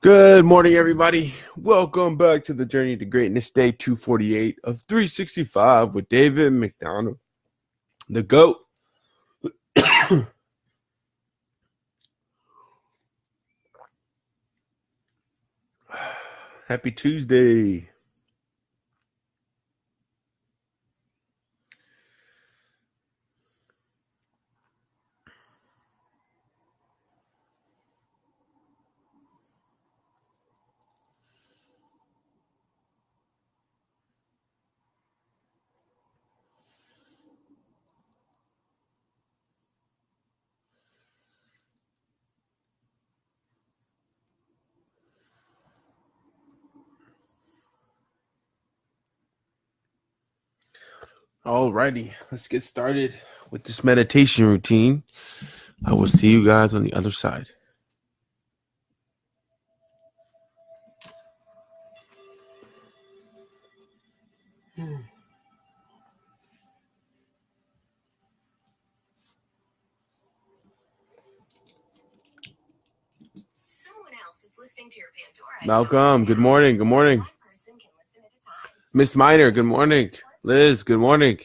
Good morning, everybody. Welcome back to the Journey to Greatness, day 248 of 365 with David McDonald, the GOAT. Happy Tuesday. Alrighty, let's get started with this meditation routine. I will see you guys on the other side. Malcolm, good morning. Good morning. Miss Miner, good morning. Liz, good morning.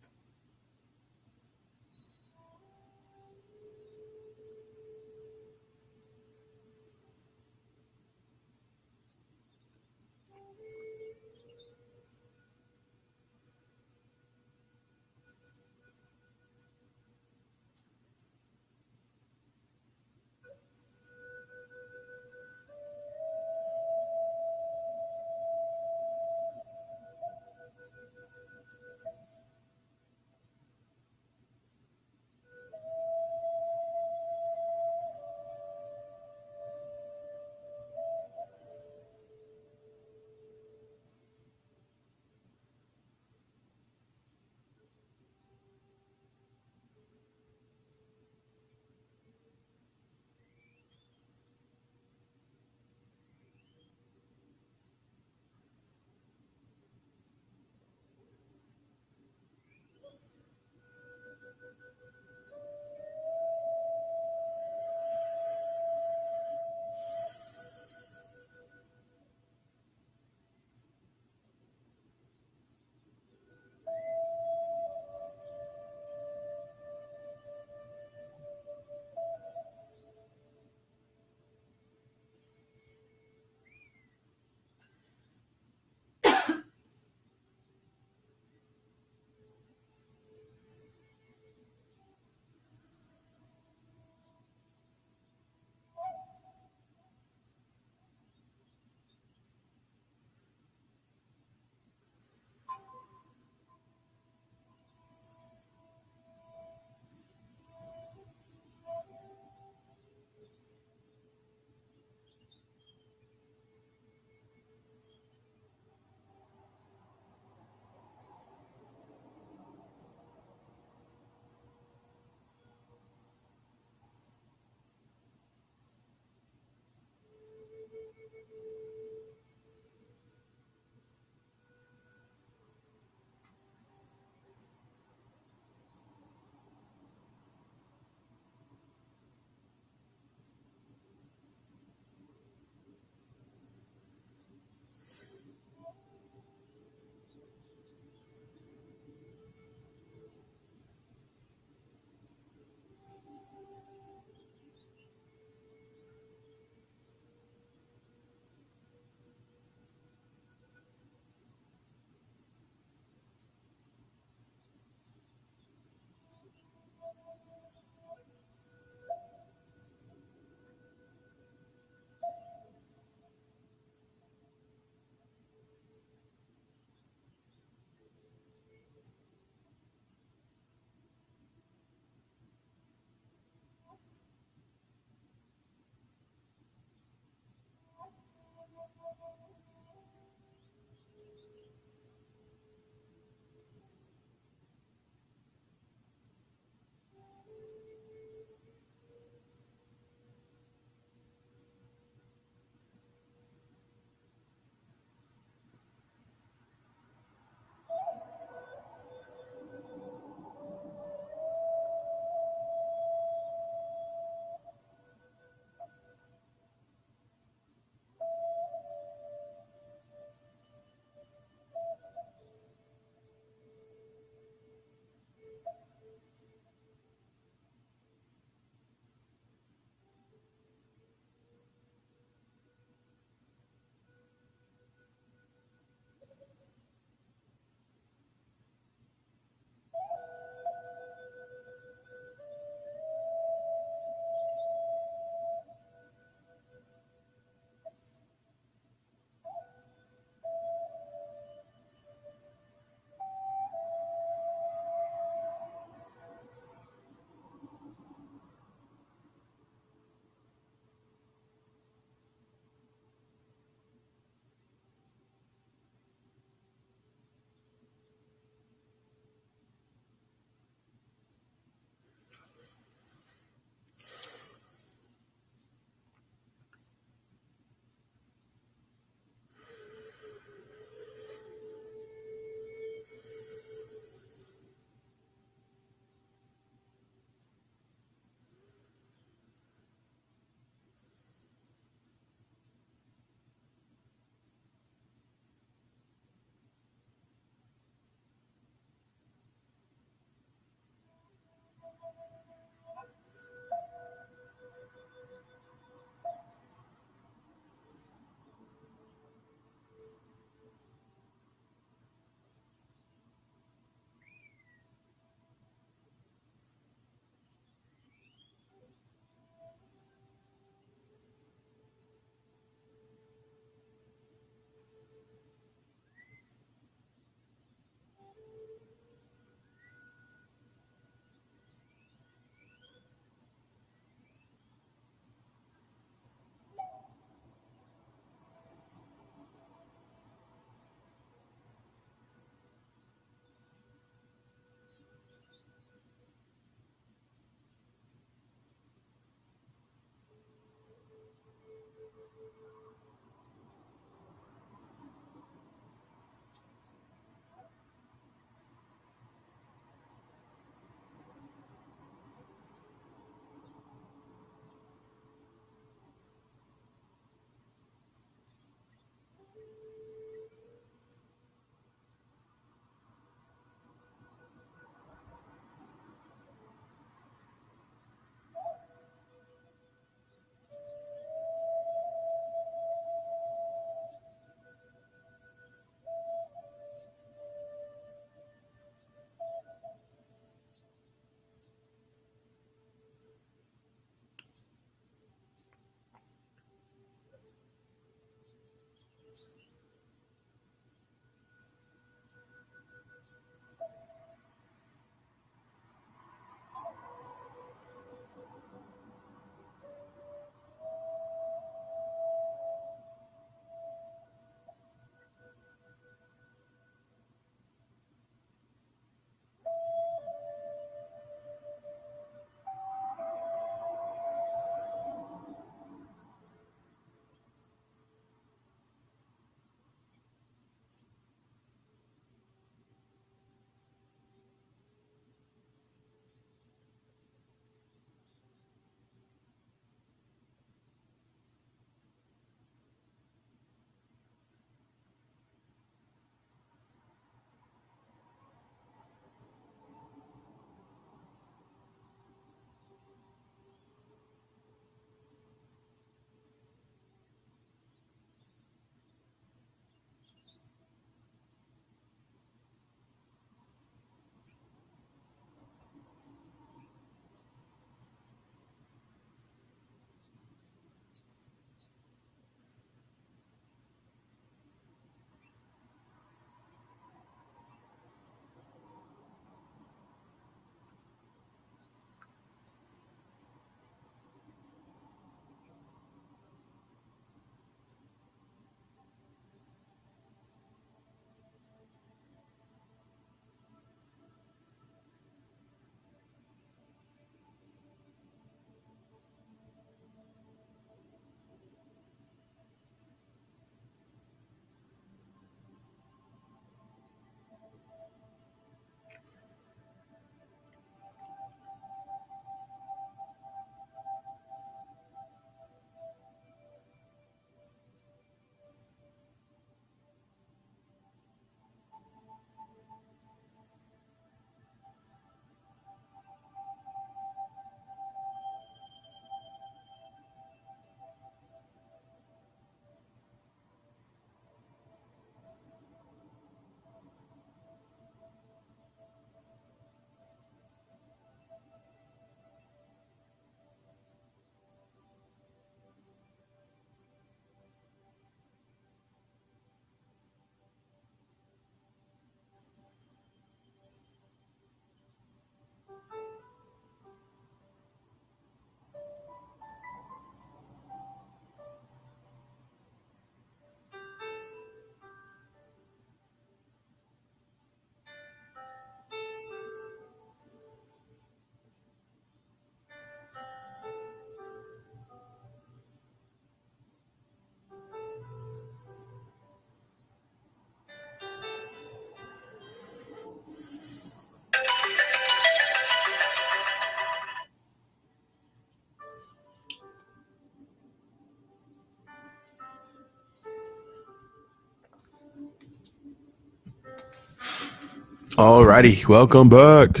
Alrighty, welcome back.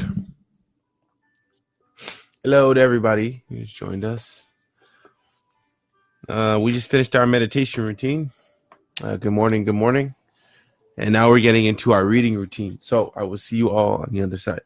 Hello to everybody who's joined us. We just finished our meditation routine. Good morning, good morning. And now we're getting into our reading routine. So I will see you all on the other side.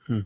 Hmm.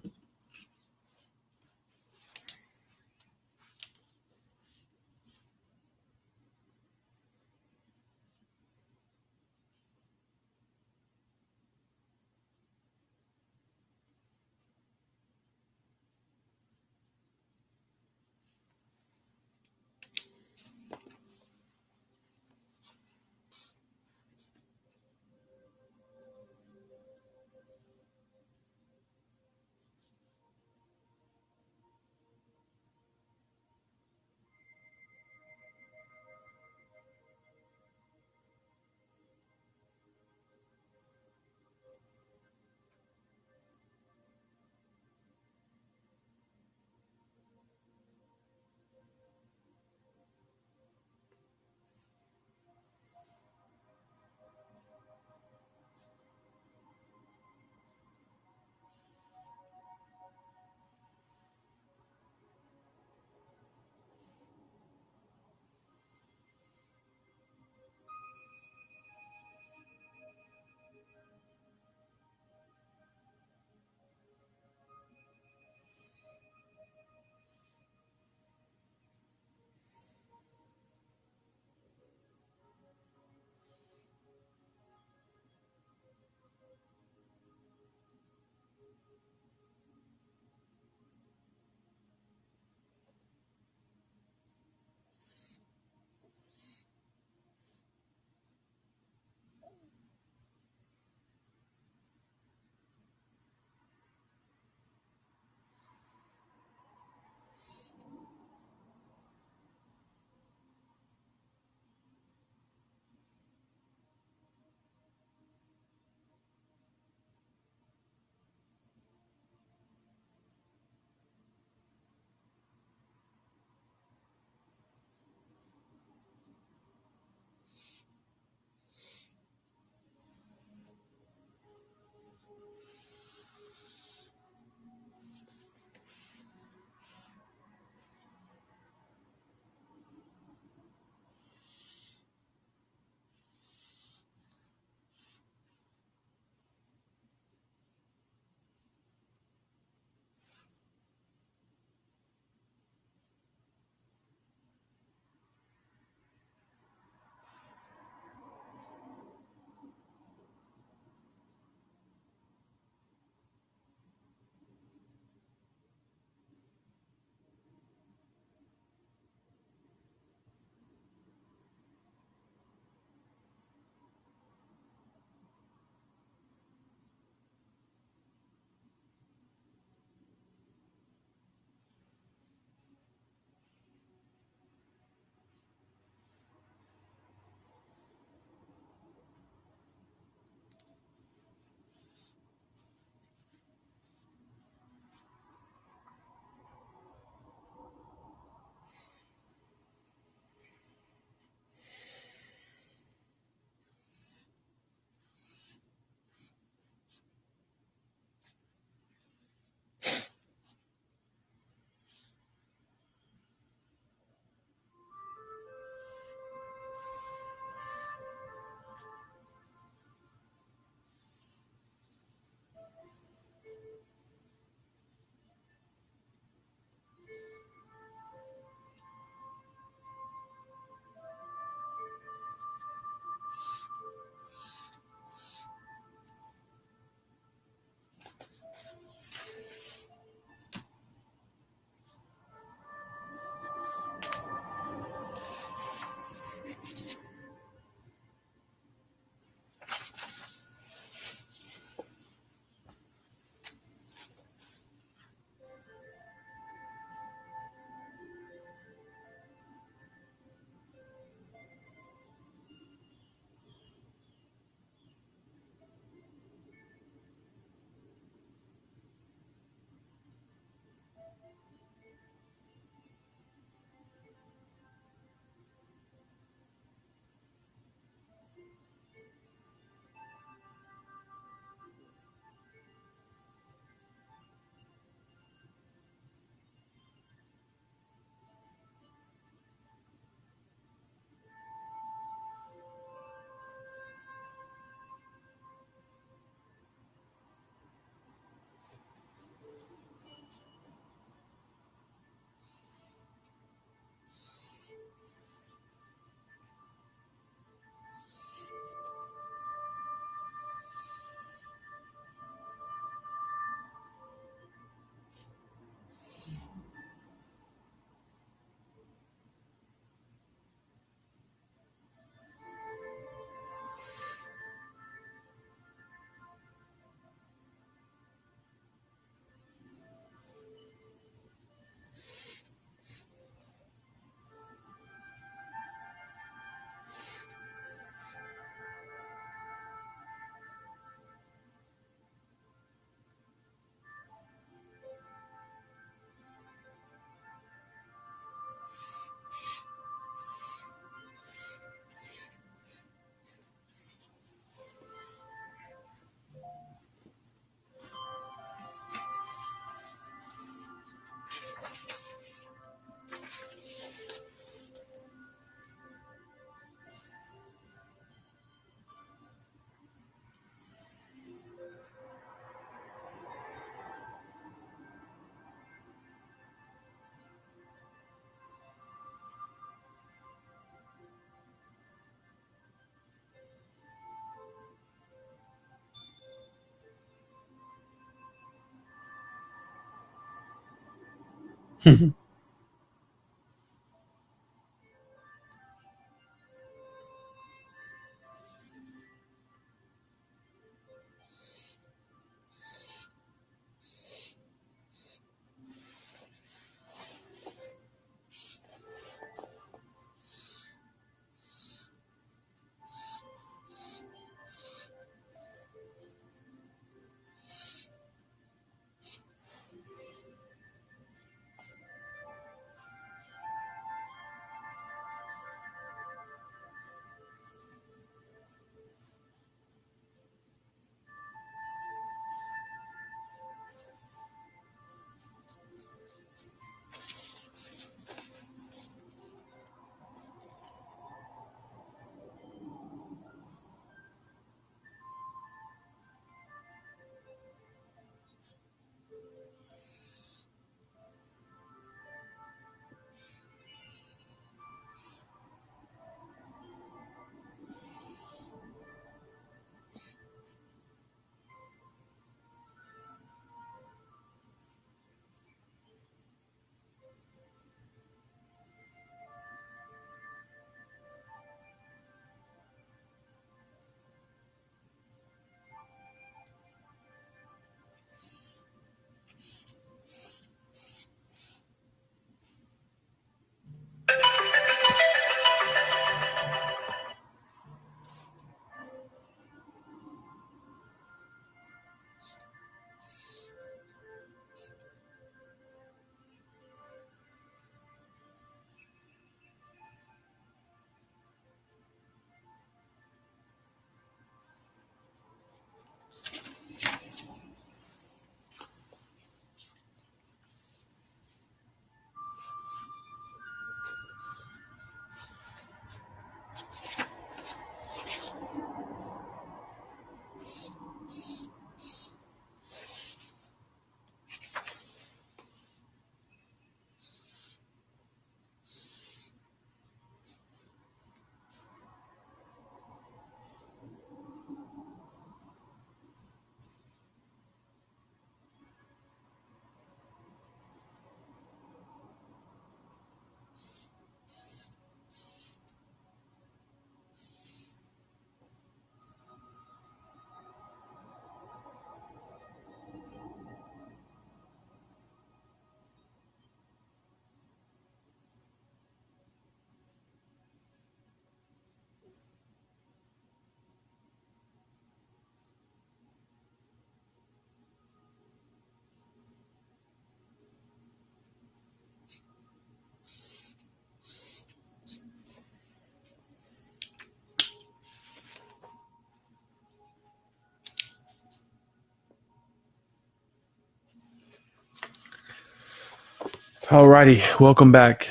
Alrighty, welcome back.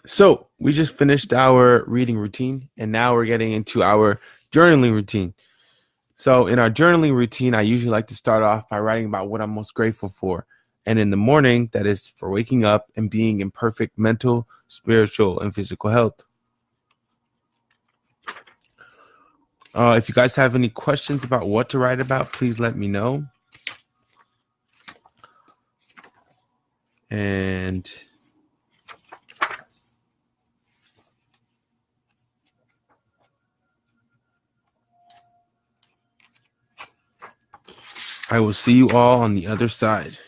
So we just finished our reading routine, and now we're getting into our journaling routine. So in our journaling routine, I usually like to start off by writing about what I'm most grateful for. And in the morning, that is for waking up and being in perfect mental, spiritual, and physical health. If you guys have any questions about what to write about, please let me know. And I will see you all on the other side.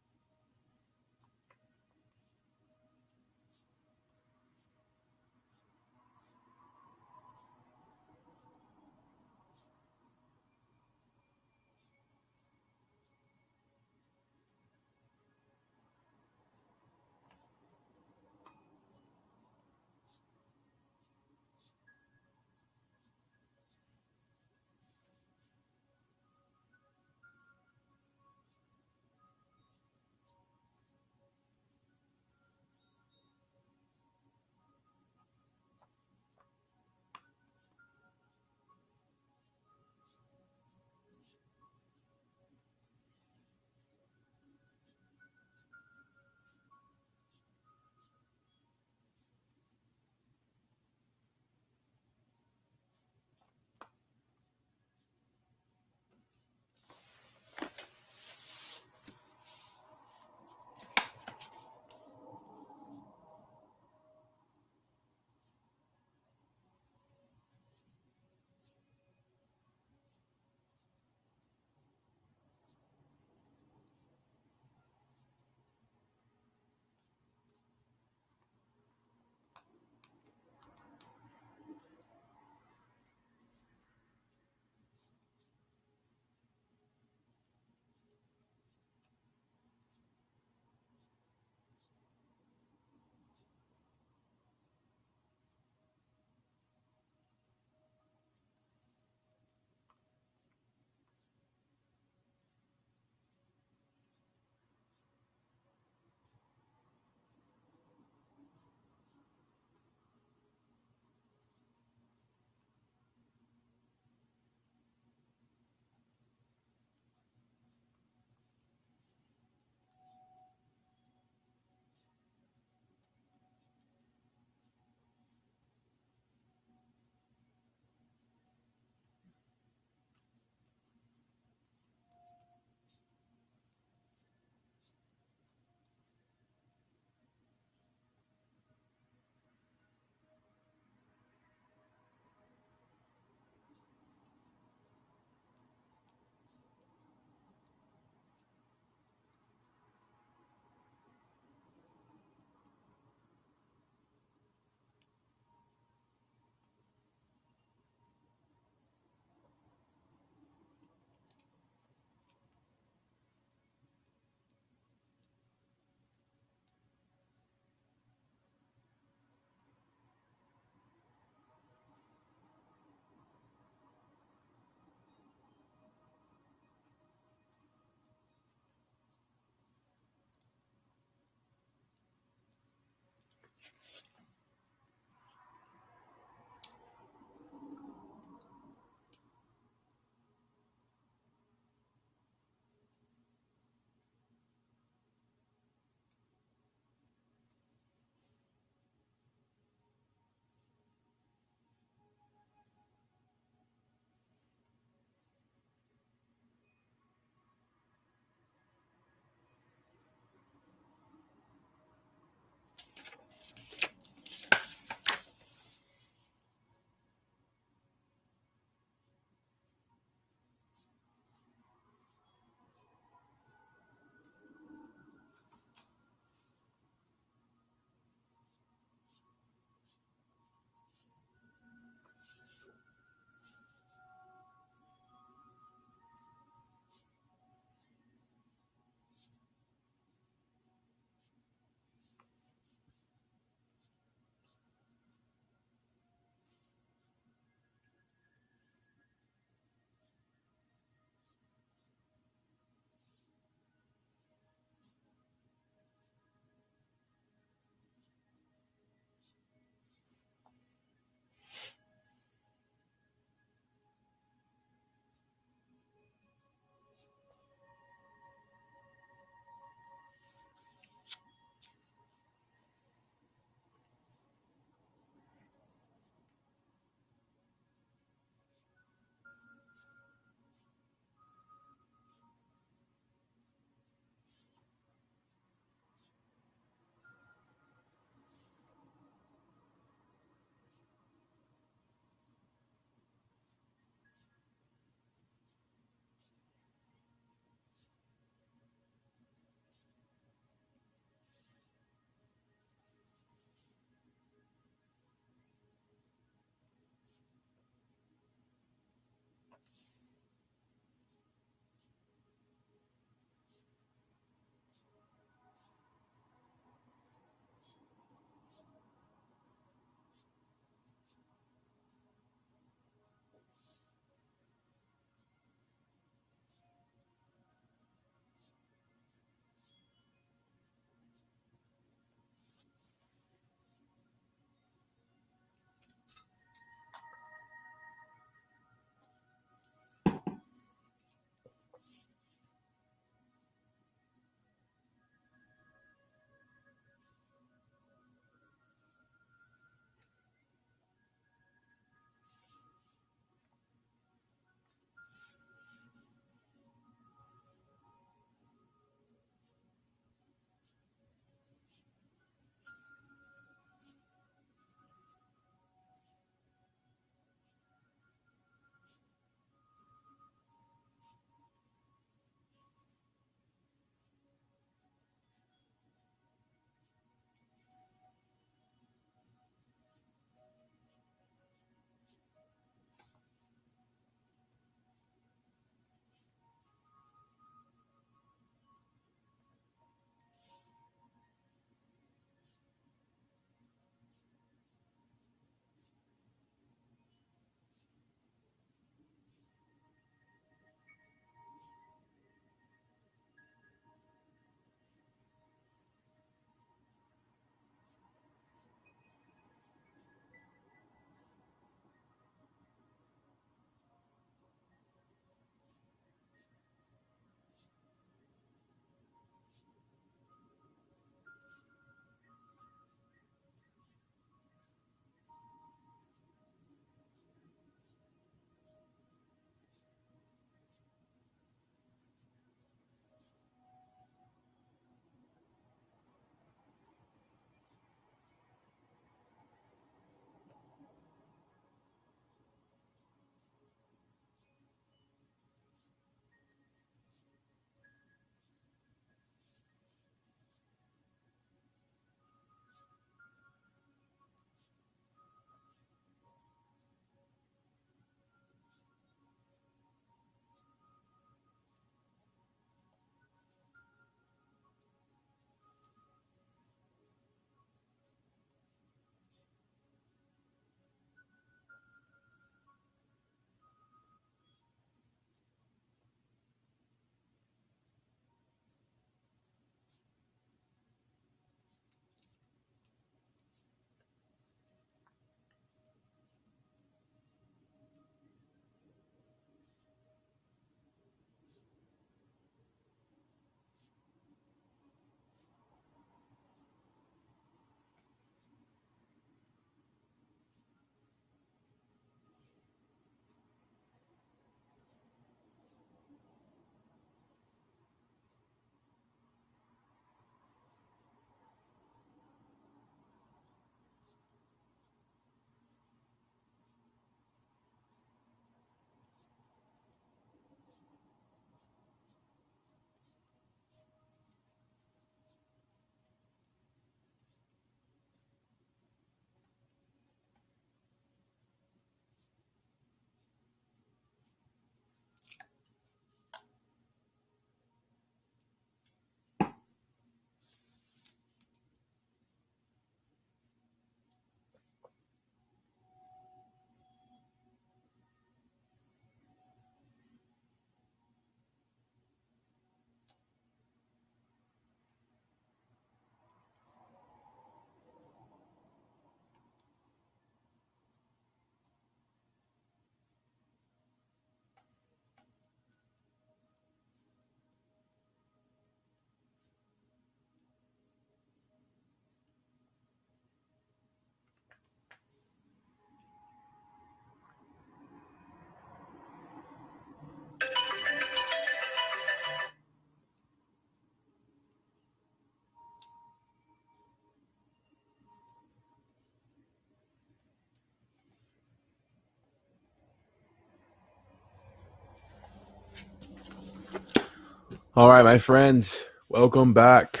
All right, my friends, welcome back.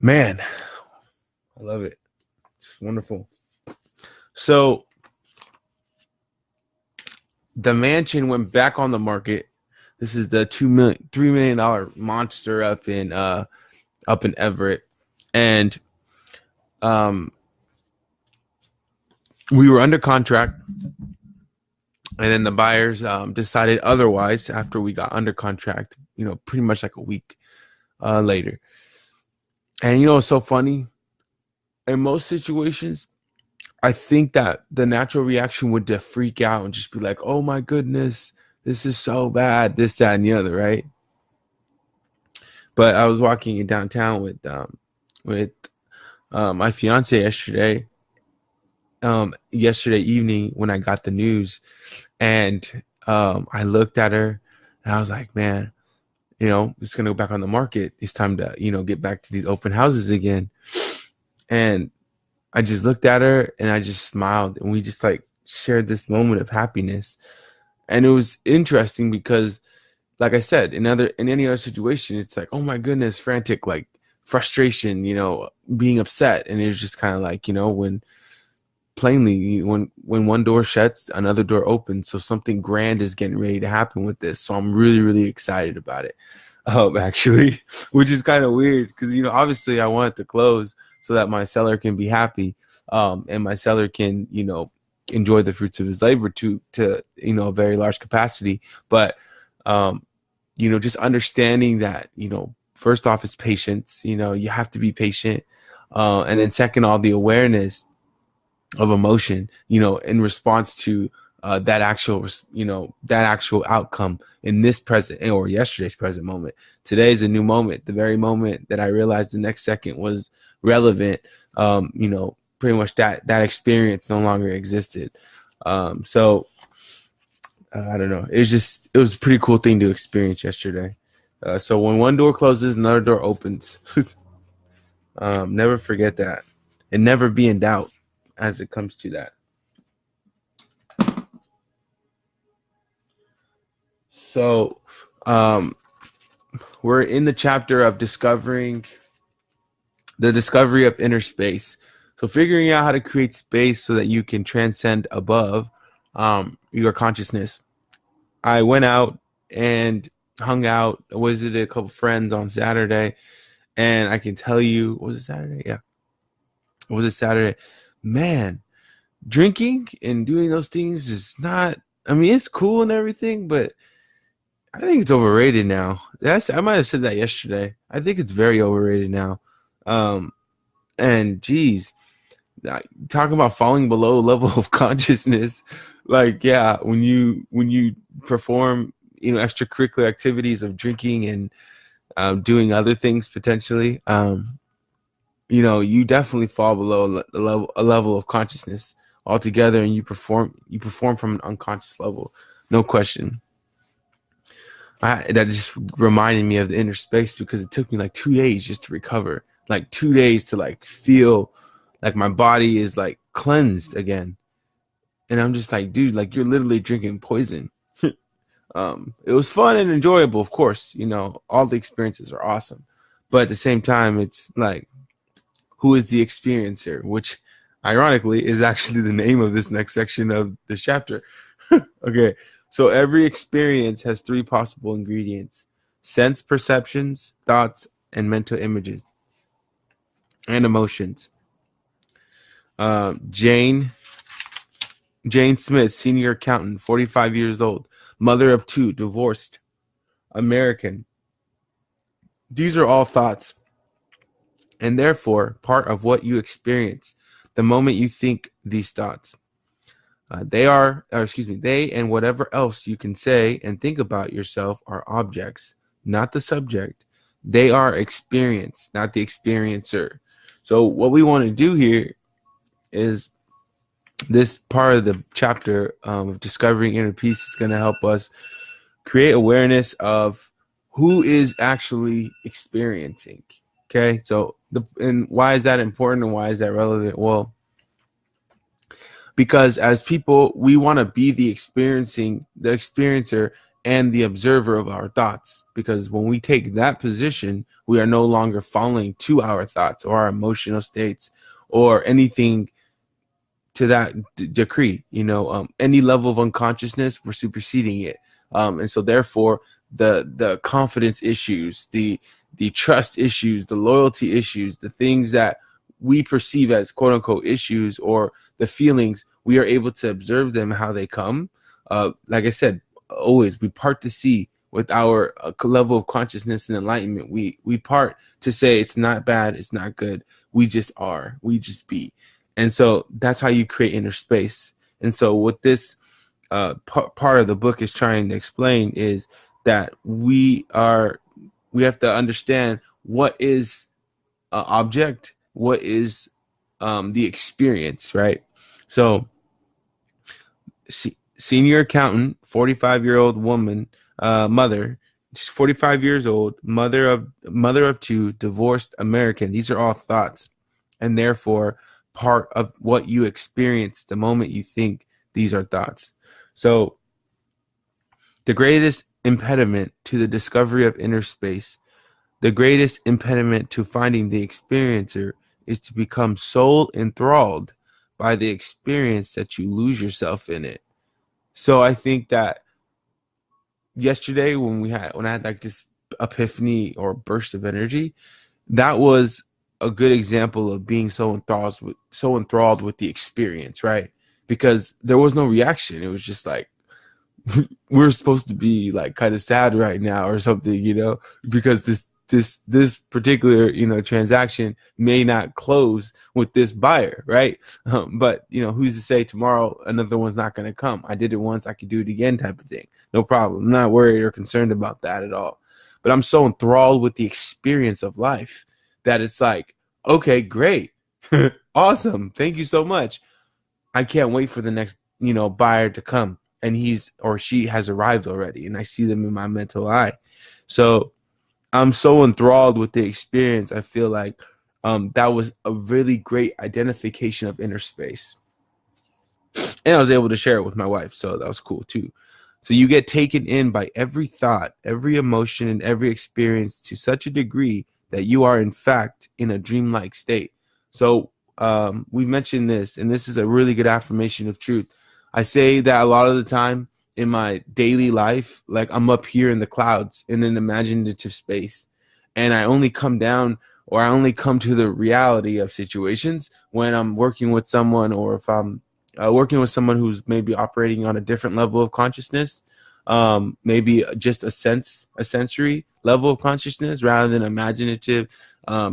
Man, I love it. It's wonderful. So the mansion went back on the market. This is the $3 million monster up in Everett, and um, we were under contract, and then the buyers decided otherwise after we got under contract. Pretty much like a week later. And it's so funny. In most situations, I think that the natural reaction would to freak out and just be like, "Oh my goodness, this is so bad, this, that, and the other," right? But I was walking in downtown with my fiance yesterday evening when I got the news, and I looked at her and I was like, "Man, it's gonna go back on the market. It's time to get back to these open houses again." And I just looked at her and I just smiled, and we just like shared this moment of happiness. And it was interesting because, like I said, in any other situation, it's like, oh my goodness, frantic, like frustration, being upset. And it was just kind of like, when plainly, when one door shuts, another door opens. So something grand is getting ready to happen with this. So I'm really, really excited about it. Actually, which is kind of weird because, obviously I want it to close so that my seller can be happy, and my seller can, enjoy the fruits of his labor to a very large capacity. But, just understanding that, first off is patience. You have to be patient. And then second, all the awareness of emotion, in response to that actual outcome in this present or yesterday's present moment. Today is a new moment. The very moment that I realized the next second was relevant, pretty much that experience no longer existed. So I don't know. It was a pretty cool thing to experience yesterday. So when one door closes, another door opens. Never forget that, and never be in doubt as it comes to that. So we're in the chapter of the discovery of inner space. So figuring out how to create space so that you can transcend above your consciousness. I went out and hung out, visited a couple friends on Saturday, and I can tell you, was it Saturday? Yeah. Was it Saturday? Man, drinking and doing those things is not, it's cool and everything, but I think it's overrated now. I might have said that yesterday. I think it's very overrated now. And geez, talking about falling below level of consciousness, like, yeah, when you perform, extracurricular activities of drinking and doing other things potentially, you definitely fall below a level of consciousness altogether, and you perform from an unconscious level, no question. That just reminded me of the inner space because it took me like 2 days just to recover, like 2 days to like feel like my body is like cleansed again. And I'm just like, dude, like you're literally drinking poison. It was fun and enjoyable, of course, all the experiences are awesome, but at the same time, it's like, who is the experiencer, which ironically is actually the name of this next section of the chapter. Okay. So every experience has 3 possible ingredients: sense perceptions, thoughts, and mental images and emotions. Jane Smith, senior accountant, 45 years old, mother of 2, divorced, American. These are all thoughts, and therefore part of what you experience the moment you think these thoughts. They and whatever else you can say and think about yourself are objects, not the subject. They are experience, not the experiencer. So what we want to do here is this part of the chapter of discovering inner peace is going to help us create awareness of who is actually experiencing. Okay, so and why is that important and why is that relevant? Well, because as people, we want to be the experiencer and the observer of our thoughts. Because when we take that position, we are no longer falling to our thoughts or our emotional states or anything to that decree. Any level of unconsciousness, we're superseding it. And so therefore the confidence issues, the trust issues, the loyalty issues, the things that we perceive as quote unquote issues, or the feelings, we are able to observe them how they come. Like I said, always we part to see with our level of consciousness and enlightenment. We part to say it's not bad, it's not good. We just are. We just be. And so that's how you create inner space. And so what this part of the book is trying to explain is that we have to understand what is object, what is the experience, right? So senior accountant, 45-year-old woman, mother, she's 45 years old, mother of two, divorced American. These are all thoughts, and therefore part of what you experience the moment you think these are thoughts. So the greatest impediment to the discovery of inner space, the greatest impediment to finding the experiencer, is to become so enthralled by the experience that you lose yourself in it. So I think that yesterday when I had like this epiphany or burst of energy, that was a good example of being so enthralled with the experience, right? Because there was no reaction. It was just like, we're supposed to be like kind of sad right now or something, because this particular transaction may not close with this buyer, right? But who's to say tomorrow another one's not going to come? I did it once, I could do it again, type of thing. No problem. I'm not worried or concerned about that at all. But I'm so enthralled with the experience of life that it's like, okay, great. Awesome, thank you so much. I can't wait for the next buyer to come, and he's or she has arrived already, and I see them in my mental eye. So I'm so enthralled with the experience. I feel like that was a really great identification of inner space, and I was able to share it with my wife, so that was cool too. So you get taken in by every thought, every emotion, and every experience to such a degree that you are in fact in a dreamlike state. So we mentioned this, and this is a really good affirmation of truth. I say that a lot of the time in my daily life, like I'm up here in the clouds in an imaginative space, and I only come down, or I only come to the reality of situations when I'm working with someone, or if I'm working with someone who's maybe operating on a different level of consciousness, maybe just a sensory level of consciousness rather than imaginative,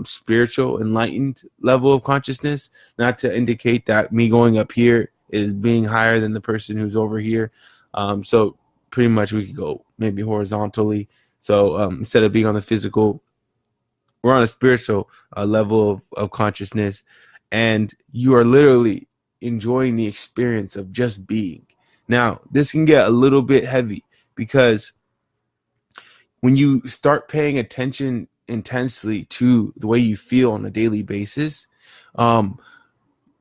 spiritual, enlightened level of consciousness. Not to indicate that me going up here is being higher than the person who's over here. So pretty much we could go maybe horizontally. So instead of being on the physical, we're on a spiritual level of consciousness, and you are literally enjoying the experience of just being. Now, this can get a little bit heavy, because when you start paying attention intensely to the way you feel on a daily basis,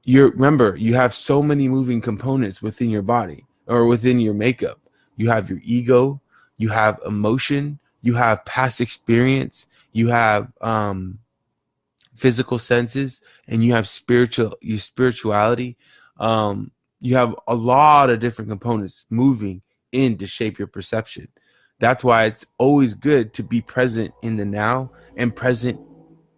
remember, you have so many moving components within your body or within your makeup. You have your ego, you have emotion, you have past experience, you have physical senses, and you have spirituality. You have a lot of different components moving in to shape your perception. That's why it's always good to be present in the now and present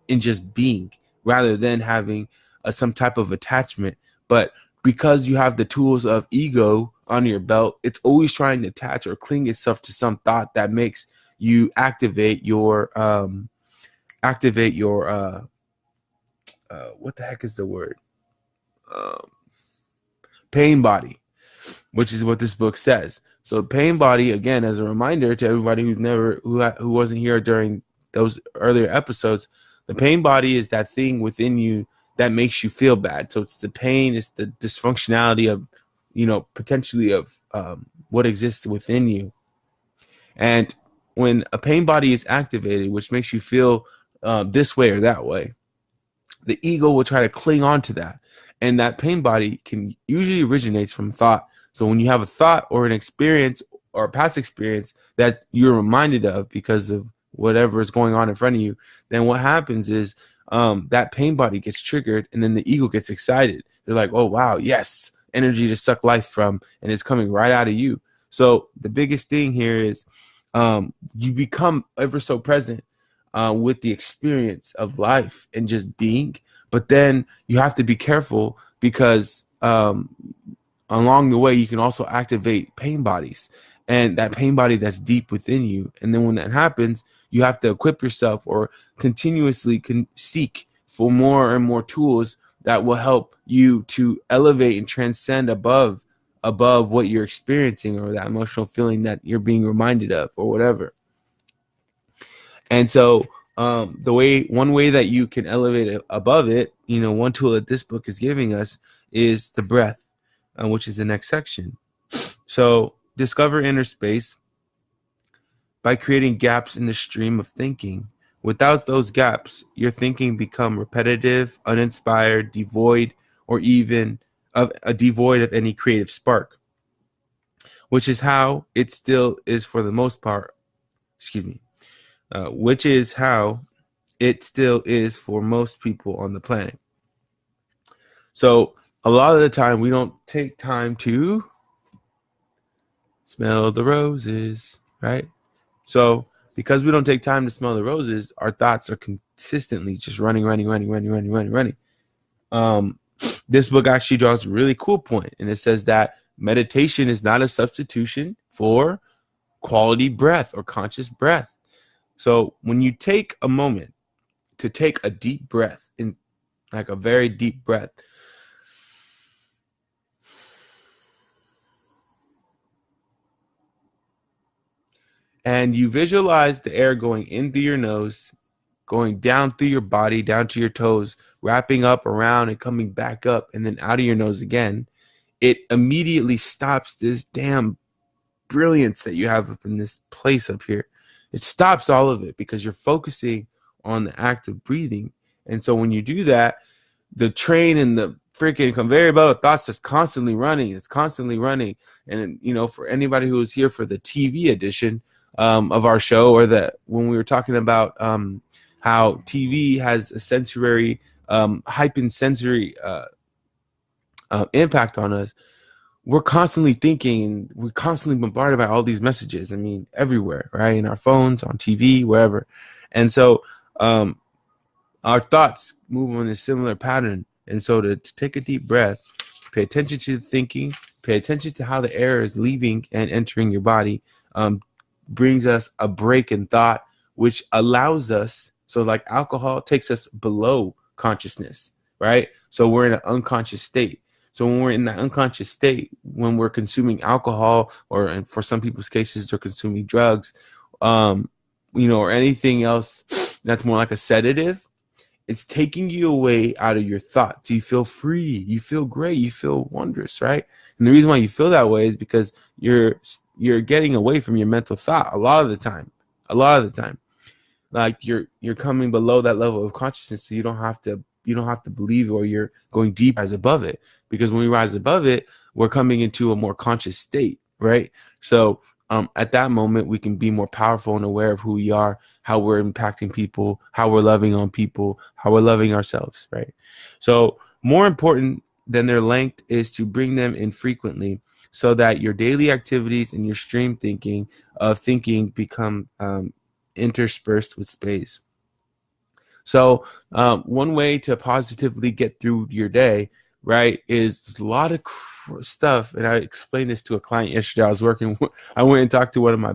in just being, rather than having some type of attachment. But because you have the tools of ego on your belt, it's always trying to attach or cling itself to some thought that makes you activate your what the heck is the word? Pain body, which is what this book says. So pain body, again, as a reminder to everybody who wasn't here during those earlier episodes, the pain body is that thing within you that makes you feel bad. So it's the pain, it's the dysfunctionality of, potentially of what exists within you. And when a pain body is activated, which makes you feel this way or that way, the ego will try to cling on to that. And that pain body can usually originates from thought. So when you have a thought or an experience or a past experience that you're reminded of because of whatever is going on in front of you, then what happens is that pain body gets triggered, and then the ego gets excited. They're like, oh, wow, yes, energy to suck life from, and it's coming right out of you. So the biggest thing here is you become ever so present with the experience of life and just being. But then you have to be careful because along the way, you can also activate pain bodies, and that pain body that's deep within you. And then when that happens, you have to equip yourself or continuously seek for more and more tools that will help you to elevate and transcend above what you're experiencing or that emotional feeling that you're being reminded of or whatever. And so one way that you can elevate it above it, one tool that this book is giving us is the breath, which is the next section. So discover inner space by creating gaps in the stream of thinking. Without those gaps, your thinking become repetitive, uninspired, devoid, or even devoid of any creative spark, which is how it still is for the most part. Which is how it still is for most people on the planet. So a lot of the time we don't take time to smell the roses, right? So because we don't take time to smell the roses, our thoughts are consistently just running. This book actually draws a really cool point, and it says that meditation is not a substitution for quality breath or conscious breath. So when you take a moment to take a deep breath, in like a very deep breath, and you visualize the air going in through your nose, going down through your body, down to your toes, wrapping up around and coming back up and then out of your nose again, it immediately stops this damn brilliance that you have up in this place up here. It stops all of it because you're focusing on the act of breathing. And so when you do that, the train and the freaking conveyor belt of thoughts is constantly running. It's constantly running. And, for anybody who was here for the TV edition of our show, or that when we were talking about how TV has a sensory, heightened sensory impact on us, we're constantly thinking and we're constantly bombarded by all these messages. I mean, everywhere, right? In our phones, on TV, wherever. And so our thoughts move on a similar pattern. And so to take a deep breath, pay attention to the thinking, pay attention to how the air is leaving and entering your body, brings us a break in thought, which allows us, so like alcohol takes us below consciousness, right? So we're in an unconscious state. So when we're in that unconscious state, when we're consuming alcohol, or and for some people's cases, they're consuming drugs, or anything else that's more like a sedative, it's taking you away out of your thoughts. You feel free, you feel great, you feel wondrous, right? And the reason why you feel that way is because you're getting away from your mental thought a lot of the time. Like you're coming below that level of consciousness, so you don't have to believe, or you're going deep as above it. Because when we rise above it, we're coming into a more conscious state, right? So at that moment, we can be more powerful and aware of who we are, how we're impacting people, how we're loving on people, how we're loving ourselves, right? So more important than their length is to bring them in frequently, so that your daily activities and your stream of thinking become interspersed with space. So one way to positively get through your day, right, is a lot of stuff. And I explained this to a client yesterday. I went and talked to one of my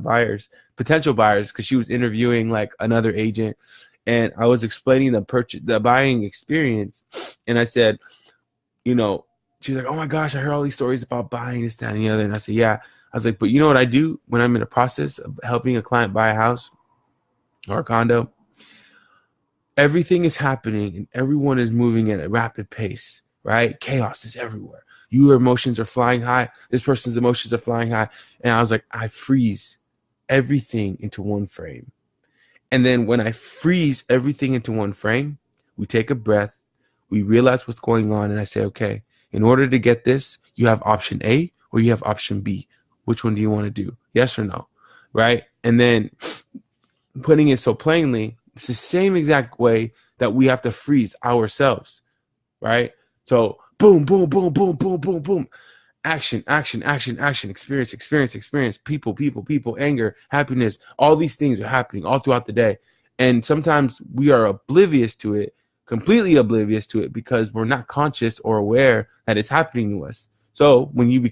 potential buyers, because she was interviewing like another agent, and I was explaining the buying experience. And I said, she's like, oh my gosh, I heard all these stories about buying this, that, and the other. And I said, yeah. I was like, but you know what I do when I'm in the process of helping a client buy a house or a condo? Everything is happening and everyone is moving at a rapid pace, right? Chaos is everywhere. Your emotions are flying high. This person's emotions are flying high. And I was like, I freeze everything into one frame. And then when I freeze everything into one frame, we take a breath, we realize what's going on, and I say, okay, in order to get this, you have option A or you have option B. Which one do you want to do? Yes or no? Right? And then putting it so plainly, it's the same exact way that we have to freeze ourselves, right? So boom, boom, boom, boom, boom, boom, boom. Action, action, action, action, experience, experience, experience, people, people, people, anger, happiness. All these things are happening all throughout the day. And sometimes we are oblivious to it, completely oblivious to it, because we're not conscious or aware that it's happening to us. So when you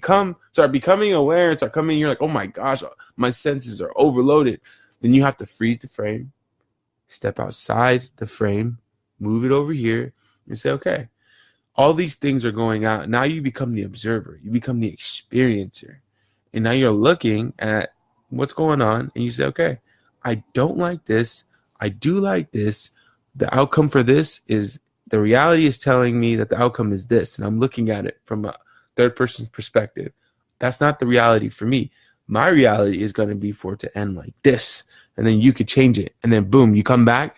start becoming aware and start coming, you're like, oh my gosh, my senses are overloaded. Then you have to freeze the frame, step outside the frame, move it over here, and say, okay, all these things are going out. Now you become the observer. You become the experiencer. And now you're looking at what's going on, and you say, okay, I don't like this. I do like this. The outcome for this is, the reality is telling me that the outcome is this, and I'm looking at it from a third person's perspective. That's not the reality for me. My reality is going to be for it to end like this, and then you could change it. And then boom, you come back,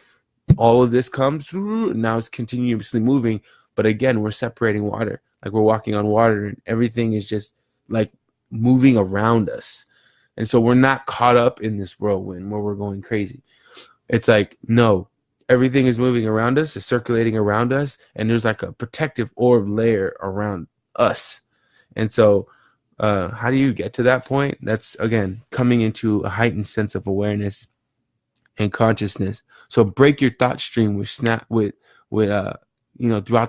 all of this comes through, and now it's continuously moving. But again, we're separating water, like we're walking on water, and everything is just like moving around us. And so we're not caught up in this whirlwind where we're going crazy. It's like, no, everything is moving around us, is circulating around us, and there's like a protective orb layer around us. And so how do you get to that point? That's, again, coming into a heightened sense of awareness and consciousness. So break your thought stream with throughout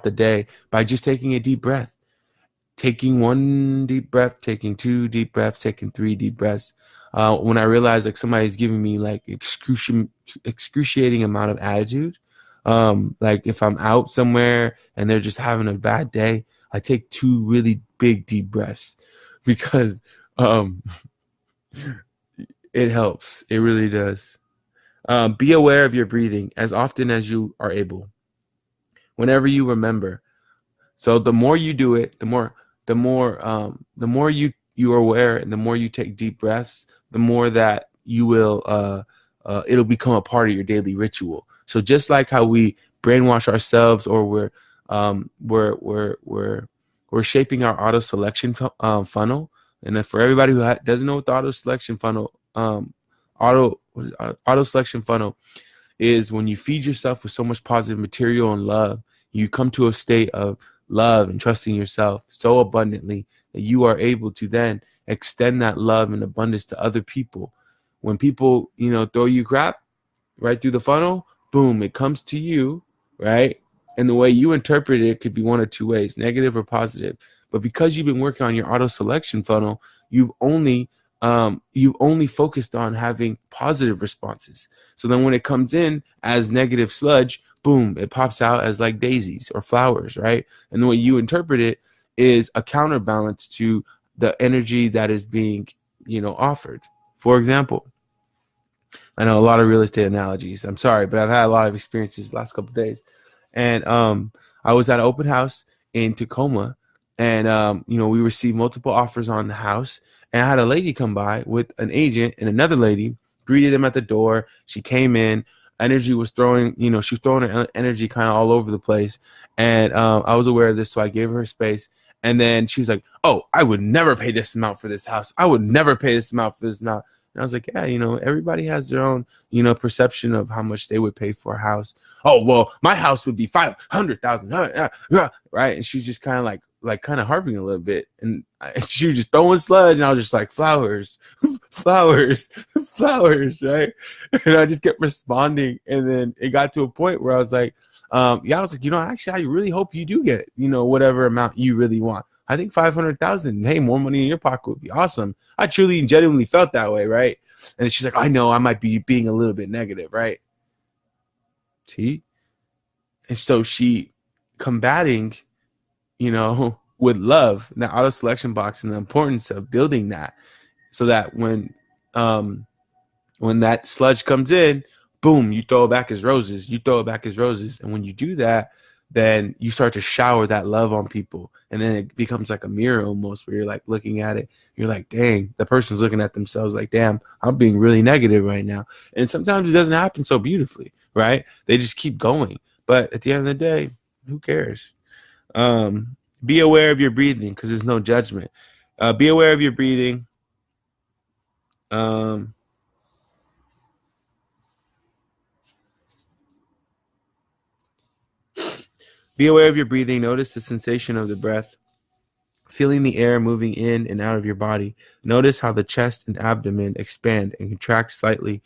the day by just taking a deep breath, taking one deep breath, taking two deep breaths, taking three deep breaths. When I realize like somebody's giving me like excruciating amount of attitude, like if I'm out somewhere and they're just having a bad day, I take two really big deep breaths, because it helps. It really does. Be aware of your breathing as often as you are able, whenever you remember. So the more you do it, the more you are aware, and the more you take deep breaths, the more that you will it'll become a part of your daily ritual. So just like how we brainwash ourselves, or we're shaping our auto selection funnel. And then for everybody who doesn't know what the auto selection funnel auto selection funnel is, when you feed yourself with so much positive material and love, you come to a state of love and trusting yourself so abundantly that you are able to then extend that love and abundance to other people. When people, throw you crap right through the funnel, boom, it comes to you, right? And the way you interpret it could be one of two ways, negative or positive. But because you've been working on your auto selection funnel, you've only focused on having positive responses. So then when it comes in as negative sludge, boom, it pops out as like daisies or flowers, right? And the way you interpret it is a counterbalance to the energy that is being, offered. For example, I know a lot of real estate analogies. I'm sorry, but I've had a lot of experiences the last couple of days. And I was at an open house in Tacoma, and we received multiple offers on the house. And I had a lady come by with an agent, and another lady greeted them at the door. She came in. Energy was throwing, she was throwing her energy kind of all over the place. And I was aware of this, so I gave her space. And then she was like, oh, I would never pay this amount for this house. I would never pay this amount for this now. And I was like, yeah, everybody has their own, perception of how much they would pay for a house. Oh, well, my house would be $500,000, right? And she's just kind of like kind of harping a little bit, and she was just throwing sludge, and I was just like, flowers, flowers, flowers, right? And I just kept responding, and then it got to a point where I was like, I was like, actually, I really hope you do get, whatever amount you really want. I think 500,000, hey, more money in your pocket would be awesome. I truly and genuinely felt that way, right? And she's like, I know I might be being a little bit negative, right? See? And so she combating, with love, the auto selection box, and the importance of building that, so that when that sludge comes in, boom, you throw it back as roses. You throw it back as roses. And when you do that, then you start to shower that love on people. And then it becomes like a mirror almost, where you're like looking at it. You're like, dang, the person's looking at themselves like, damn, I'm being really negative right now. And sometimes it doesn't happen so beautifully, right? They just keep going. But at the end of the day, who cares? Be aware of your breathing, because there's no judgment. Be aware of your breathing. Um, be aware of your breathing. Notice the sensation of the breath, feeling the air moving in and out of your body. Notice how the chest and abdomen expand and contract slightly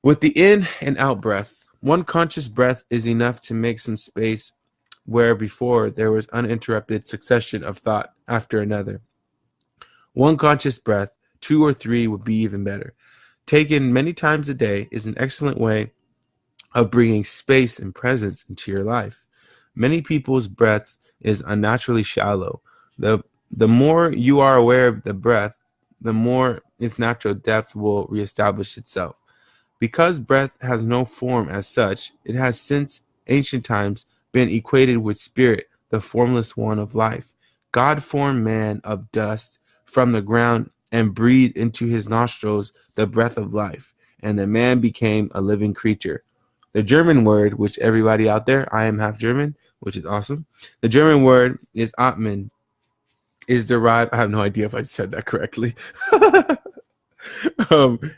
with the in and out breath. One conscious breath is enough to make some space where before there was uninterrupted succession of thought after another. One conscious breath, 2 or 3 would be even better. Taken many times a day is an excellent way of bringing space and presence into your life. Many people's breaths is unnaturally shallow. The the more you are aware of the breath, the more its natural depth will reestablish itself. Because breath has no form as such, it has since ancient times been equated with spirit, the formless one of life. God formed man of dust from the ground and breathed into his nostrils the breath of life, and the man became a living creature. The German word, which everybody out there, I am half German, which is awesome. The German word is Atmen, is derived, I have no idea if I said that correctly.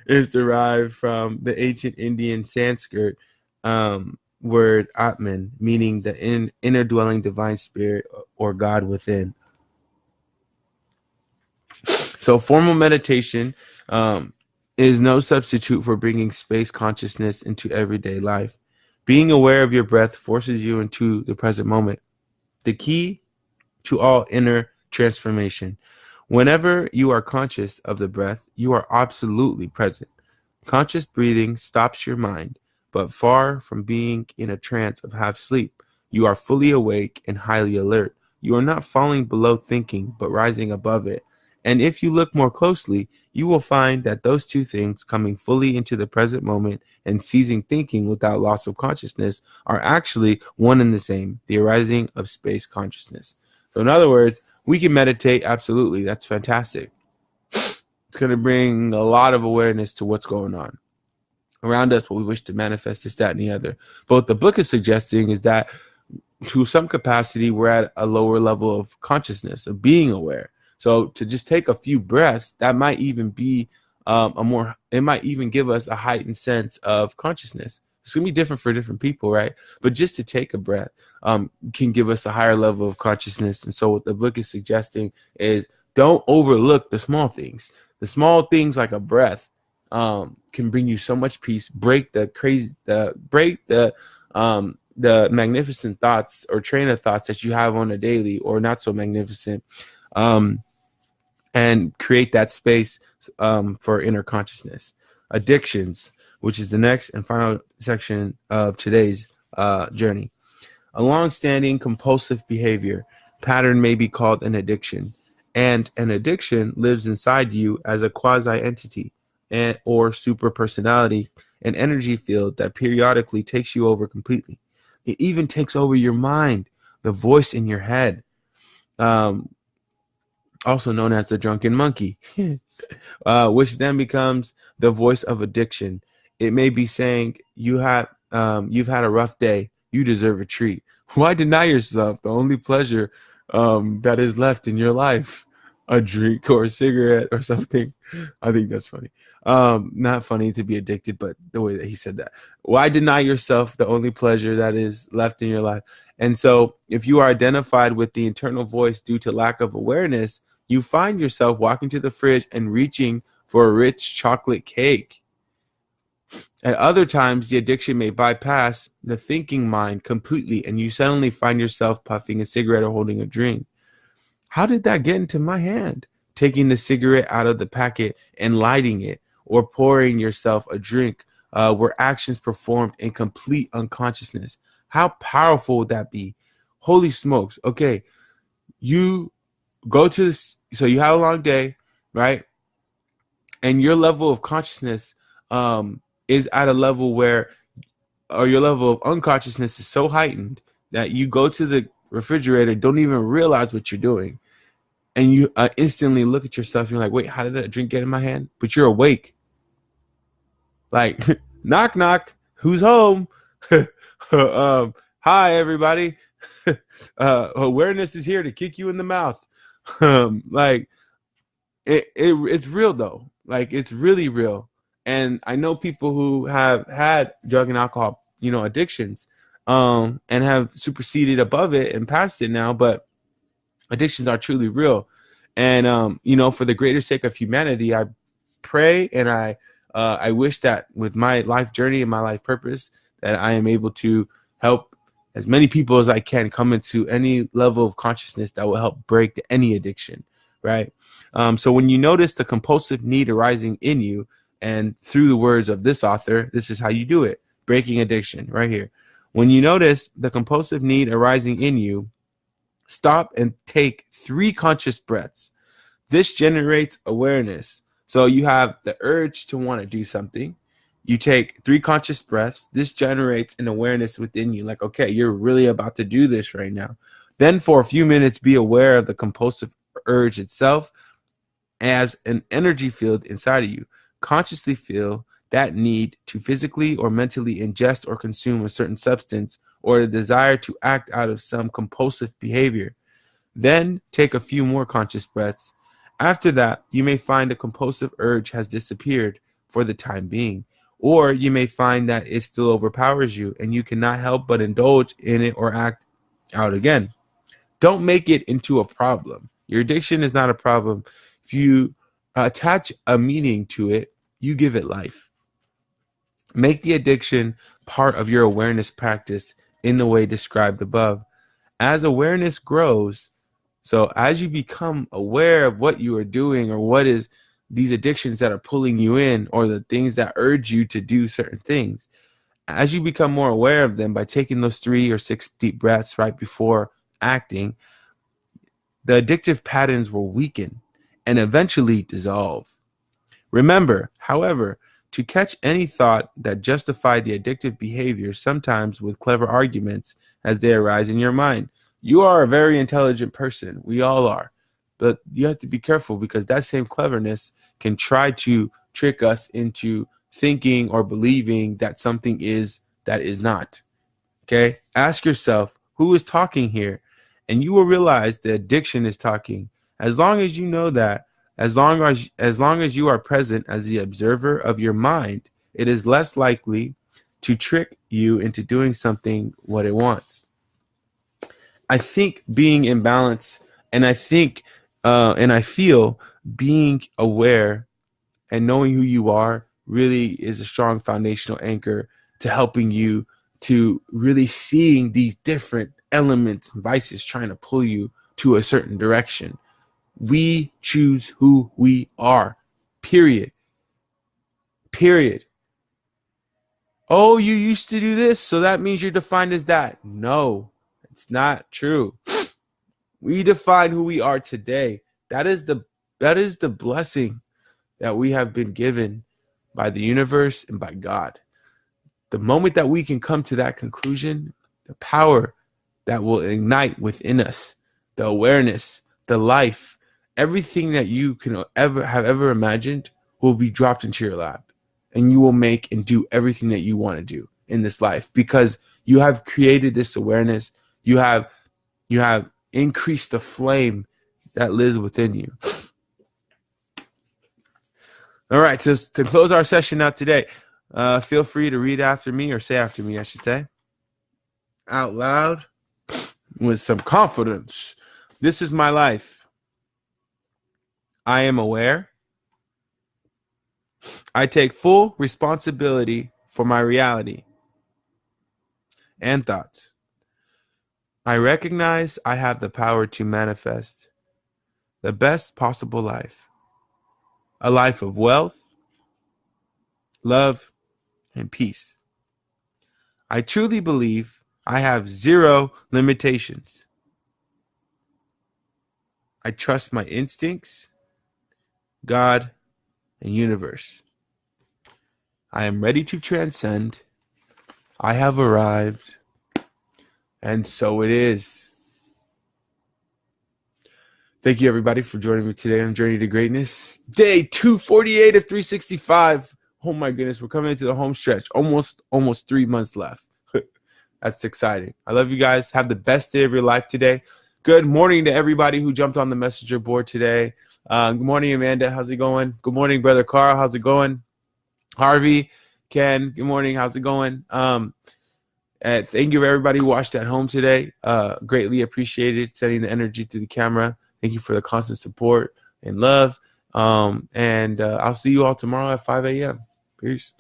Is derived from the ancient Indian Sanskrit word Atman, meaning the inner dwelling divine spirit or God within. So formal meditation is no substitute for bringing space consciousness into everyday life. Being aware of your breath forces you into the present moment, the key to all inner transformation. Whenever you are conscious of the breath, you are absolutely present. Conscious breathing stops your mind, but far from being in a trance of half sleep, you are fully awake and highly alert. You are not falling below thinking, but rising above it. And if you look more closely, you will find that those two things, coming fully into the present moment and ceasing thinking without loss of consciousness, are actually one and the same, the arising of space consciousness. So in other words, we can meditate, absolutely. That's fantastic. It's going to bring a lot of awareness to what's going on around us, what we wish to manifest, this, that, and the other. But what the book is suggesting is that to some capacity, we're at a lower level of consciousness, of being aware. So to just take a few breaths, that might even be it might even give us a heightened sense of consciousness. It's going to be different for different people, right? But just to take a breath can give us a higher level of consciousness. And so what the book is suggesting is don't overlook the small things. The small things like a breath can bring you so much peace, break the magnificent thoughts or train of thoughts that you have on a daily or not so magnificent, and create that space for inner consciousness. Addictions, which is the next and final section of today's journey. A long-standing compulsive behavior pattern may be called an addiction, and an addiction lives inside you as a quasi-entity or super personality, an energy field that periodically takes you over completely. It even takes over your mind, the voice in your head, also known as the drunken monkey, which then becomes the voice of addiction. It may be saying, you've had a rough day, you deserve a treat. Why deny yourself the only pleasure that is left in your life? A drink or a cigarette or something. I think that's funny. Not funny to be addicted, but the way that he said that. Why deny yourself the only pleasure that is left in your life? And so if you are identified with the internal voice due to lack of awareness, you find yourself walking to the fridge and reaching for a rich chocolate cake. At other times, the addiction may bypass the thinking mind completely, and you suddenly find yourself puffing a cigarette or holding a drink. How did that get into my hand? Taking the cigarette out of the packet and lighting it, or pouring yourself a drink were actions performed in complete unconsciousness. How powerful would that be? Holy smokes. Okay, you go to this, so you have a long day, right? And your level of consciousness is at a level where, or your level of unconsciousness is so heightened that you go to the refrigerator, don't even realize what you're doing. And you instantly look at yourself, you're like, wait, how did that drink get in my hand? But you're awake. Like, knock, knock, who's home? Hi, everybody. Awareness is here to kick you in the mouth. Like, it's real, though. Like, it's really real. And I know people who have had drug and alcohol, addictions, and have superseded above it and past it now. But addictions are truly real. And for the greater sake of humanity, I pray and I wish that with my life journey and my life purpose that I am able to help as many people as I can come into any level of consciousness that will help break any addiction, right? So when you notice the compulsive need arising in you, and through the words of this author, this is how you do it: breaking addiction, right here. When you notice the compulsive need arising in you, stop and take 3 conscious breaths. This generates awareness. So you have the urge to want to do something. You take 3 conscious breaths. This generates an awareness within you. Like, okay, you're really about to do this right now. Then for a few minutes, be aware of the compulsive urge itself as an energy field inside of you. Consciously feel that need to physically or mentally ingest or consume a certain substance, or the desire to act out of some compulsive behavior. Then take a few more conscious breaths. After that, you may find the compulsive urge has disappeared for the time being, or you may find that it still overpowers you and you cannot help but indulge in it or act out again. Don't make it into a problem. Your addiction is not a problem. If you attach a meaning to it, you give it life. Make the addiction part of your awareness practice in the way described above. As awareness grows, so as you become aware of what you are doing, or what is these addictions that are pulling you in, or the things that urge you to do certain things, as you become more aware of them by taking those 3 or 6 deep breaths right before acting, the addictive patterns will weaken and eventually dissolve. Remember, however, to catch any thought that justify the addictive behavior, sometimes with clever arguments as they arise in your mind. You are a very intelligent person. We all are. But you have to be careful, because that same cleverness can try to trick us into thinking or believing that something is that is not. Okay? Ask yourself, who is talking here? And you will realize the addiction is talking. As long as you know that, as long as you are present as the observer of your mind, it is less likely to trick you into doing something what it wants. I think being in balance, and I feel being aware and knowing who you are really is a strong foundational anchor to helping you to really seeing these different elements and vices trying to pull you to a certain direction. We choose who we are. Period. Oh, you used to do this, so that means you're defined as that. No, it's not true. We define who we are today. That is the blessing that we have been given by the universe and by God. The moment that we can come to that conclusion, the power that will ignite within us, the awareness, the life, everything that you can ever imagined will be dropped into your lap, and you will make and do everything that you want to do in this life, because you have created this awareness. You have increased the flame that lives within you. All right, so to close our session out today, feel free to read after me, or say after me, I should say, out loud with some confidence. This is my life. I am aware. I take full responsibility for my reality and thoughts. I recognize I have the power to manifest the best possible life, a life of wealth, love, and peace. I truly believe I have 0 limitations. I trust my instincts, God, and universe. I am ready to transcend. I have arrived, and so it is. Thank you, everybody, for joining me today on Journey to Greatness. Day 248 of 365. Oh my goodness, we're coming into the home stretch. Almost 3 months left. That's exciting. I love you guys. Have the best day of your life today. Good morning to everybody who jumped on the messenger board today. Good morning, Amanda. How's it going? Good morning, Brother Carl. How's it going? Harvey, Ken, good morning. How's it going? Thank you for everybody who watched at home today. Greatly appreciated sending the energy through the camera. Thank you for the constant support and love. And I'll see you all tomorrow at 5 a.m. Peace.